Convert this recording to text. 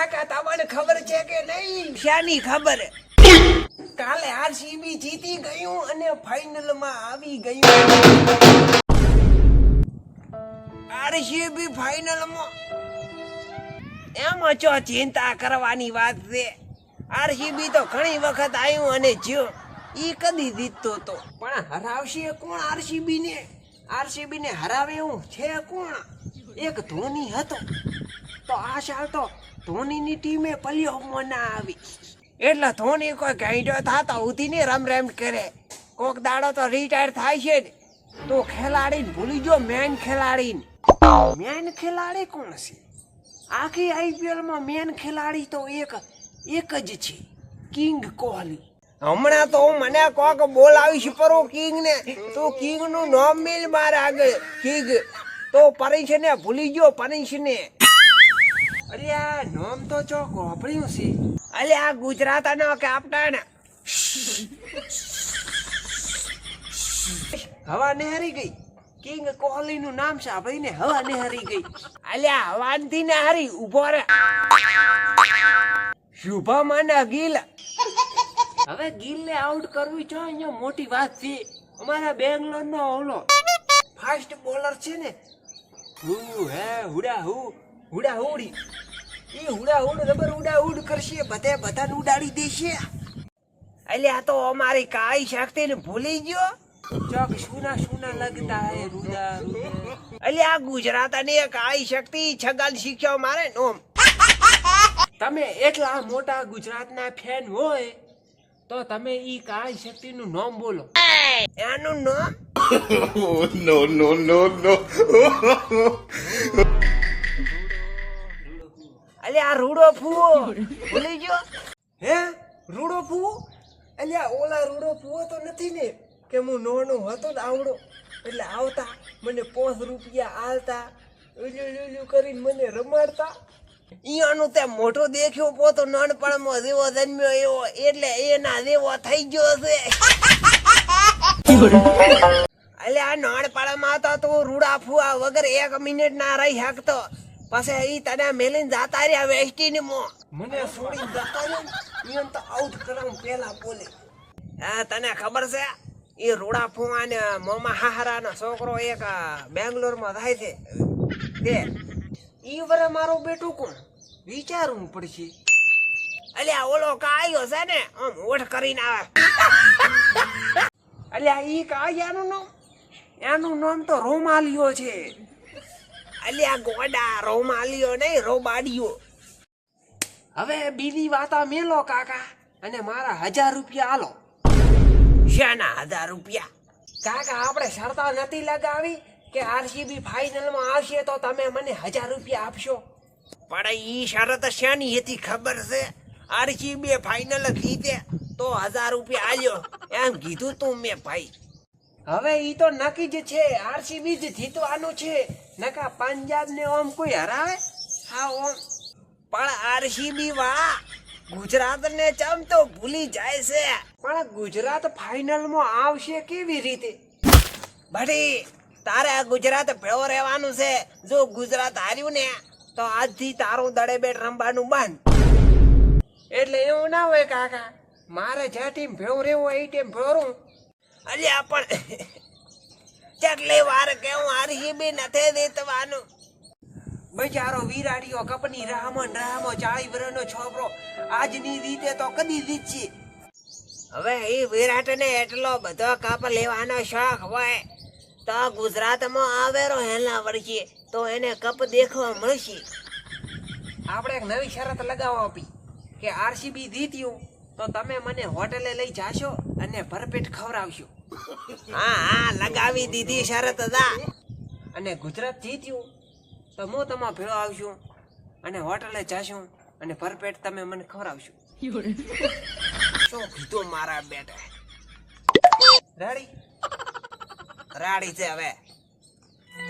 કાકા તમને ખબર છે કે નહીં? શાની ખબર? કાલે આરસીબી જીતી ગયું અને ફાઇનલમાં આવી ગયું. આરસીબી ફાઇનલમાં? એમાં ચો ચિંતા કરવાની વાત છે. આરસીબી તો ઘણી વખત આવ્યું અને જ્યો ઈ કદી જીતતો તો. પણ હરાવશે કોણ આરસીબી ને? આરસીબી ને હરાવે એવું છે કોણ? એક ધોની હતો, તો આ સાલ તો ધોનીની ટીમે પ્લેઓફમાં ના આવી. એટલે ધોની કોઈ ગાંડો થતા ઉધી ને રમ કરે. કોક દાડો તો રિટાયર થાય છે ને, તો ખેલાડીને ભૂલી જો મેન ખેલાડીને. મેન ખેલાડી કોણ છે? આખી આઈપીએલ માં મેન ખેલાડી તો એક જ છે, કિંગ કોહલી. હમણાં તો મને કોક બોલાવીશ પરો કિંગ ને, તો કિંગ નું નામ મિલ મારે આગળ. કિંગ તો પરેશ ને ભૂલી ગયો, પરેશ ને. અરે આ નામ તો ચોક વાપર્યું છે. અલે આ ગુજરાત નો કેપ્ટન. હવા નેહરી ગઈ. કિંગ કોહલી નું નામ સાંભળીને હવા નેહરી ગઈ. અલ્યા હવાનથી ને હારી ઉભો રે. શુભમ અને ગિલ. હવે ગિલને આઉટ કરવી જો અહીંયા મોટી વાત છે. અમારા બેંગ્લોર નો ઓલો ફાસ્ટ બોલર છે ને, હુડા હુડી, એ હુડા હુડ રબર ઉડા ઉડ કરશે, બધાને ઉડાડી દેશે. અલ્યા તો અમારી કાઈ શક્તિ ને ભૂલી ગયો. ચોક સુના લગતા હે રૂડા. અલ્યા ગુજરાત ની કાઈ શક્તિ છગન શીખ્યો મારે નોમ. તમે એટલા મોટા ગુજરાતના ફેન હોય તો તમે ઈ કાઈ શક્તિ નું નામ બોલો. એનું નામ no. અલ્યા રૂડો ફૂવો ભૂલી ગયો. હે રૂડો ફૂવો? અલ્યા ઓલા રૂડો ફૂવો તો નથી ને કે હું નાનો હતો ને આવડો એટલે આવતા મને 5 રૂપિયા આલતા, ઉલ્લુ કરીને મને રમાડતા. ઈયાનું તે મોટો દેખ્યો પોતો નાનપણમાં જેવો જન્મ્યો એવો, એટલે એના જેવો થઈ ગયો છે. અલ્યા નાનપણમાં તો તું રૂડા ફુવા વગર 1 મિનિટ ના રહી શકતો. પછી ઈ તને મેલીને જાતા રહ્યા વેસ્ટીનમાં. મને છોડીને જતા ને ઈયન તો આઉટ કરાવું પેલા બોલે. હા તને ખબર છે એ રૂડા ફુવા ને મોમા હાહરા નો છોકરો એક બેંગ્લોર માં થાય છે તે. ઈ વરે મારો બેટું કોણ વિચારવું પડશે. અલ્યા ઓલો કાયો છે ને આમ ઓઠ કરીને આવે. અલ્યા ઈ કાયાનું નામ? એનું નામ તો રોમાલિયો છે. અલ્યા ગોડા રોમાલિયો નહીં, રોબાડિયો. હવે બીજી વાતા મેલો કાકા અને મારા 1000 રૂપિયા આલો. શાના 1000 રૂપિયા? કાકા આપણે શરતા નથી લગાવી કે આરસીબી ફાઇનલમાં આવશે તો તમે મને 1000 રૂપિયા આપશો. પણ ઈ શરત શાની હતી ખબર છે? આરસીબી ફાઇનલ જીતે તો 1000 રૂપિયા આલ્યો એમ કીધું તું મેં ભાઈ. હવે ઈ તો નક્કી જ છે, આરસીબી જ જીતવાનું છે. નકા પંજાબ ને ઓમ કોઈ હરાવે? હા ઓમ. પણ આરસીબી વાળા ગુજરાત ને ચમ તો ભૂલી જાય છે. પણ ગુજરાત ફાઇનલમાં આવશે કેવી રીતે? ભડી તારે ગુજરાત ભેળો રહેવાનું છે. જો ગુજરાત હાર્યું ને તો આજથી તારું દડે બેટ રમવાનું બંધ. એટલે એવું ના હોય કાકા, મારે જ્યાં ટીમ ભેળું રહેવું હોય એ ટીમ ભેળું. અલ્યા પણ કેટલી વાર કેવું આરસીબી નથી જીતવાનું. બચારો વિરાડીઓ કપની રામો 40 વર્ષનો છોકરો આજની રીતે તો કદી જીતશે. હવે એ વિરાટ ને એટલો બધો કપ લેવાનો શોખ હોય તો ગુજરાતમાં આવેરો હેલા વર્ષે તો એને કપ દેખવા મળશે. આપણે એક નવી શરત લગાવવા આપી કે આરસીબી જીત્યું તો તમે મને હોટેલે લઈ જાશો અને ભરપેટ ખવડાવશો. હા લગાવી દીધી શરત દા. અને ગુજરાત જીત્યું તો હું તમારા ભેળો આવશું અને હોટેલે જાશું અને ભરપેટ તમે મને ખવડાવશો. શું કીધું મારા બેટા? રેડી? રાડી છે હવે.